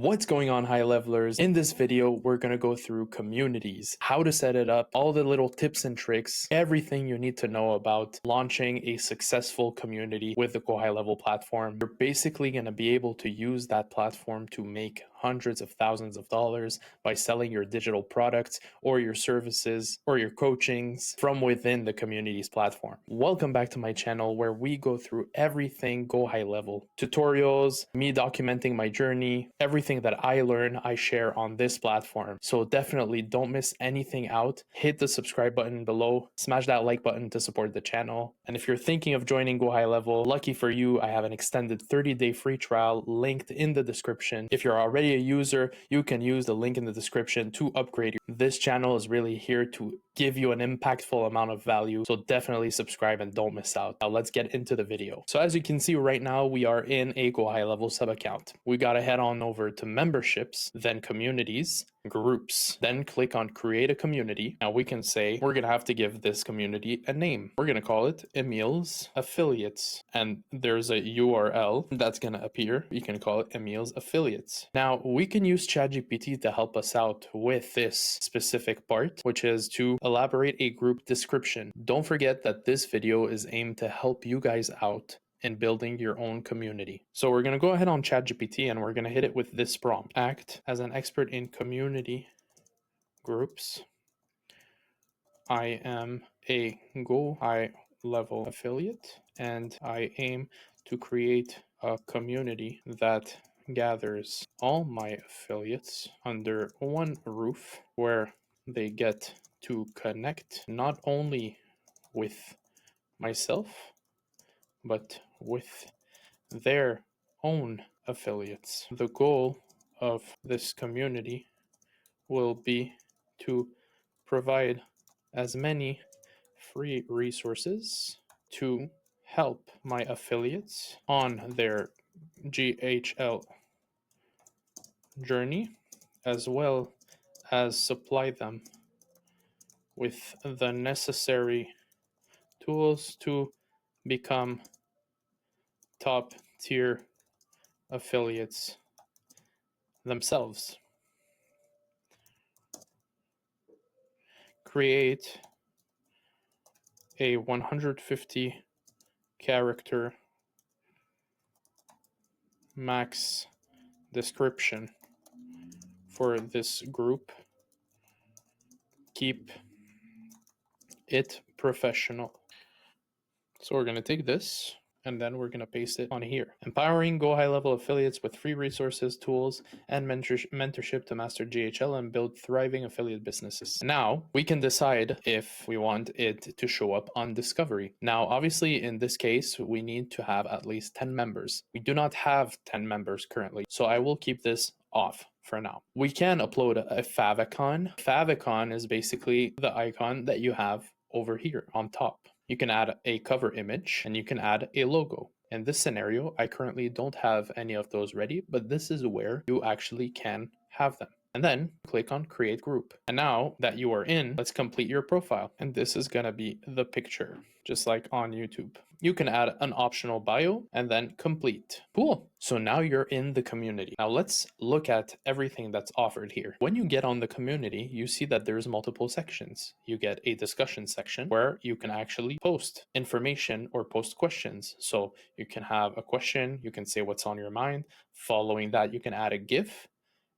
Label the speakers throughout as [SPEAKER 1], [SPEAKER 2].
[SPEAKER 1] What's going on, high levelers? In this video, we're going to go through communities, how to set it up, all the little tips and tricks, everything you need to know about launching a successful community with the GoHighLevel platform. You're basically going to be able to use that platform to make hundreds of thousands of dollars by selling your digital products or your services or your coachings from within the community's platform. Welcome back to my channel where we go through everything GoHighLevel, tutorials, me documenting my journey, everything that I learn, I share on this platform. So definitely don't miss anything out. Hit the subscribe button below, smash that like button to support the channel. And if you're thinking of joining GoHighLevel, lucky for you, I have an extended 30-day free trial linked in the description. If you're already a user, you can use the link in the description to upgrade. This channel is really here to give you an impactful amount of value. So definitely subscribe and don't miss out. Now let's get into the video. So as you can see right now, we are in a GoHighLevel sub account. We got to head on over to memberships, then communities, groups, then click on create a community. Now we can say we're going to have to give this community a name. We're going to call it Emil's Affiliates. And there's a URL that's going to appear. You can call it Emil's Affiliates. Now we can use ChatGPT to help us out with this specific part, which is to elaborate a group description. Don't forget that this video is aimed to help you guys out in building your own community. So we're going to go ahead on ChatGPT and we're going to hit it with this prompt. Act as an expert in community groups. I am a GoHighLevel affiliate and I aim to create a community that gathers all my affiliates under one roof where they get to connect not only with myself, but with their own affiliates. The goal of this community will be to provide as many free resources to help my affiliates on their GHL journey, as well as supply them with the necessary tools to become top tier affiliates themselves. Create a 150 character max description for this group. Keep it professional. So we're going to take this and then we're going to paste it on here. Empowering GoHighLevel affiliates with free resources, tools, and mentorship to master GHL and build thriving affiliate businesses. Now we can decide if we want it to show up on discovery. Now, obviously in this case, we need to have at least 10 members. We do not have 10 members currently, so I will keep this off for now. We can upload a favicon. Favicon is basically the icon that you have over here on top. You can add a cover image and you can add a logo. In this scenario, I currently don't have any of those ready, but this is where you actually can have them. And then click on create group. And now that you are in, let's complete your profile. And this is going to be the picture, just like on YouTube. You can add an optional bio and then complete. Cool. So now you're in the community. Now let's look at everything that's offered here. When you get on the community, you see that there's multiple sections. You get a discussion section where you can actually post information or post questions. So you can have a question, you can say what's on your mind. Following that, you can add a GIF,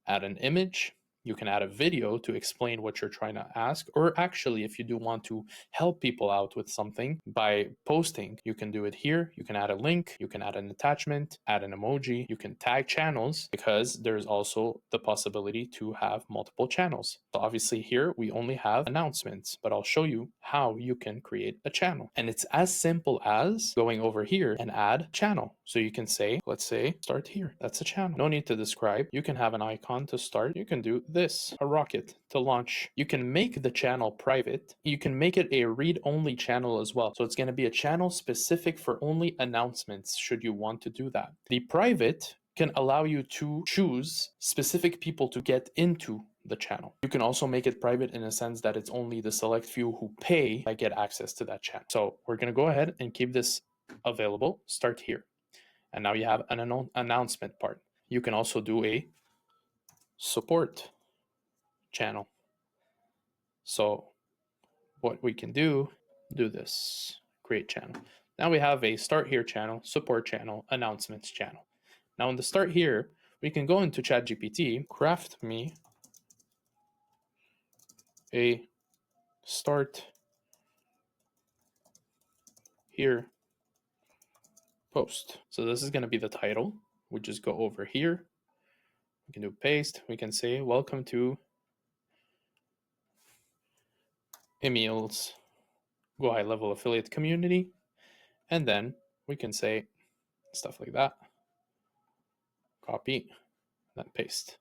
[SPEAKER 1] add an image, you can add a video to explain what you're trying to ask, or actually if you do want to help people out with something by posting, you can do it here. You can add a link, you can add an attachment, add an emoji, you can tag channels because there's also the possibility to have multiple channels. So obviously here we only have announcements, but I'll show you how you can create a channel. And it's as simple as going over here and add channel. So you can say, let's say start here. That's a channel. No need to describe. You can have an icon to start. You can do this, a rocket to launch. You can make the channel private. You can make it a read-only channel as well. So it's going to be a channel specific for only announcements should you want to do that. The private can allow you to choose specific people to get into the channel. You can also make it private in a sense that it's only the select few who pay that get access to that channel. So we're going to go ahead and keep this available. Start here. And now you have an announcement part. You can also do a support channel. So what we can do this, create channel. Now we have a start here channel, support channel, announcements channel. Now in the start here, we can go into ChatGPT, craft me a start here post. So this is going to be the title. We just go over here. We can do paste. We can say, welcome to Emil's GoHighLevel affiliate community. And then we can say stuff like that. Copy, then paste.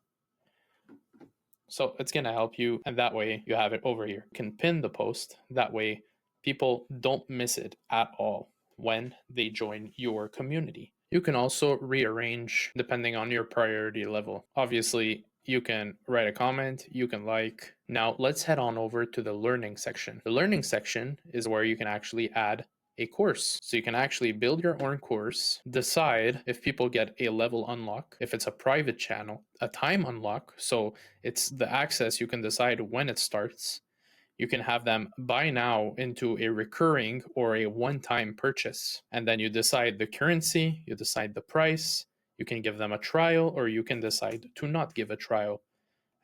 [SPEAKER 1] So it's going to help you, and that way you have it over here. You can pin the post. That way people don't miss it at all when they join your community. You can also rearrange depending on your priority level. Obviously, you can write a comment, you can like. Now let's head on over to the learning section. The learning section is where you can actually add a course. So you can actually build your own course, decide if people get a level unlock, if it's a private channel, a time unlock. So it's the access, you can decide when it starts. You can have them buy now into a recurring or a one-time purchase. And then you decide the currency, you decide the price, you can give them a trial, or you can decide to not give a trial.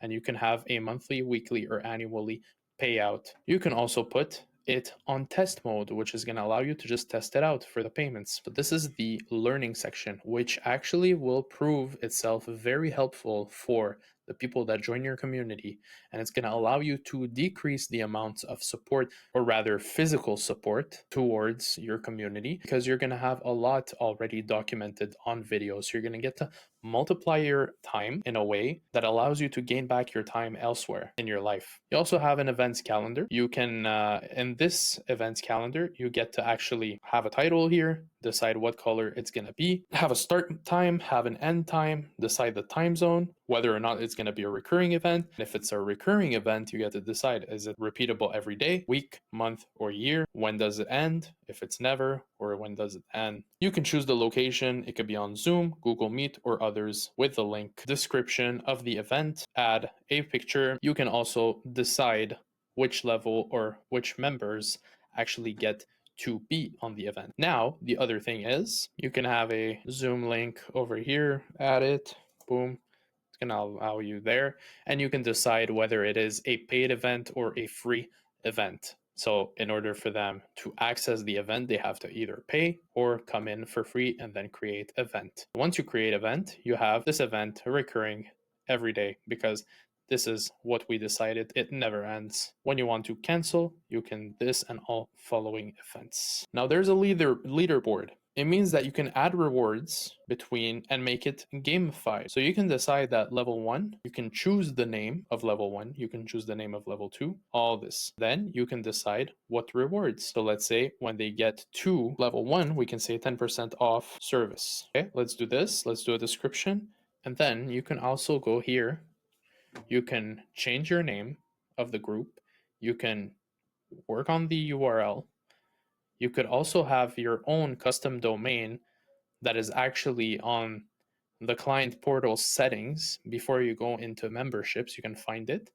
[SPEAKER 1] And you can have a monthly, weekly, or annually payout. You can also put it on test mode, which is going to allow you to just test it out for the payments. But this is the learning section, which actually will prove itself very helpful for the people that join your community. And it's going to allow you to decrease the amounts of support, or rather physical support, towards your community, because you're going to have a lot already documented on video. So you're going to get to multiply your time in a way that allows you to gain back your time elsewhere in your life. You also have an events calendar. You can, in this events calendar, you get to actually have a title here, decide what color it's going to be, have a start time, have an end time, decide the time zone, whether or not it's going to be a recurring event. And if it's a recurring event, you get to decide, is it repeatable every day, week, month, or year? When does it end? If it's never, or when does it end? You can choose the location. It could be on Zoom, Google Meet, or others with the link. Description of the event, add a picture. You can also decide which level or which members actually get to be on the event. Now, the other thing is you can have a Zoom link over here, add it, boom. It's going to allow you there, and you can decide whether it is a paid event or a free event. So in order for them to access the event, they have to either pay or come in for free and then create event. Once you create event, you have this event recurring every day, because this is what we decided. It never ends. When you want to cancel, you can this and all following events. Now there's a leaderboard. It means that you can add rewards between and make it gamified. So you can decide that level 1, you can choose the name of level 1, you can choose the name of level 2, all this. Then you can decide what rewards. So let's say when they get to level 1, we can say 10% off service. Okay, let's do this. Let's do a description. And then you can also go here. You can change your name of the group. You can work on the URL. You could also have your own custom domain that is actually on the client portal settings. Before you go into memberships, you can find it.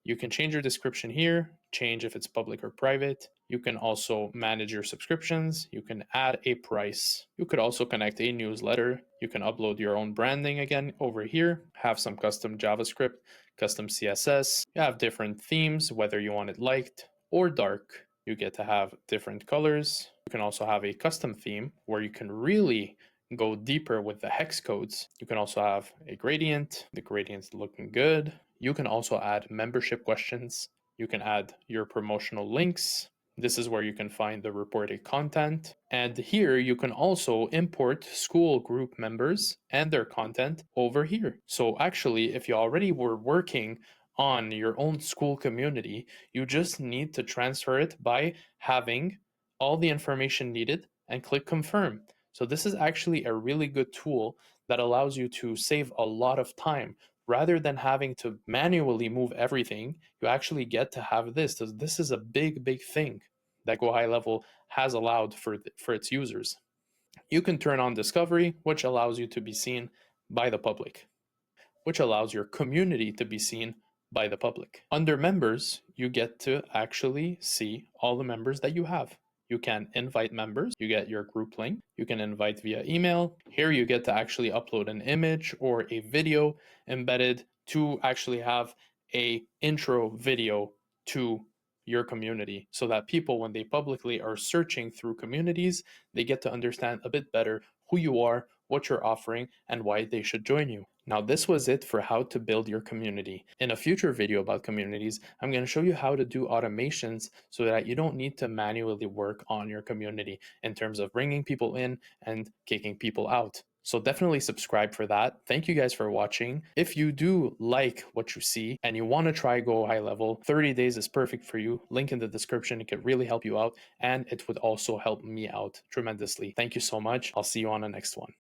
[SPEAKER 1] You can change your description here, change if it's public or private. You can also manage your subscriptions. You can add a price. You could also connect a newsletter. You can upload your own branding again over here, have some custom JavaScript, custom CSS. You have different themes, whether you want it light or dark. You get to have different colors. You can also have a custom theme where you can really go deeper with the hex codes. You can also have a gradient. The gradient's looking good. You can also add membership questions. You can add your promotional links. This is where you can find the reported content. And here you can also import school group members and their content over here. So actually, if you already were working on your own school community, you just need to transfer it by having all the information needed and click confirm. So this is actually a really good tool that allows you to save a lot of time. Rather than having to manually move everything, you actually get to have this. This is a big, big thing that GoHighLevel has allowed for its users. You can turn on discovery, which allows you to be seen by the public. which allows your community to be seen by the public. Under members, you get to actually see all the members that you have. You can invite members, you get your group link, you can invite via email. Here you get to actually upload an image or a video embedded to actually have a intro video to your community so that people, when they publicly are searching through communities, they get to understand a bit better who you are, what you're offering, and why they should join you. Now, this was it for how to build your community. In a future video about communities, I'm going to show you how to do automations so that you don't need to manually work on your community in terms of bringing people in and kicking people out. So definitely subscribe for that. Thank you guys for watching. If you do like what you see and you want to try Go High Level, 30 days is perfect for you. Link in the description. It could really help you out, and it would also help me out tremendously. Thank you so much. I'll see you on the next one.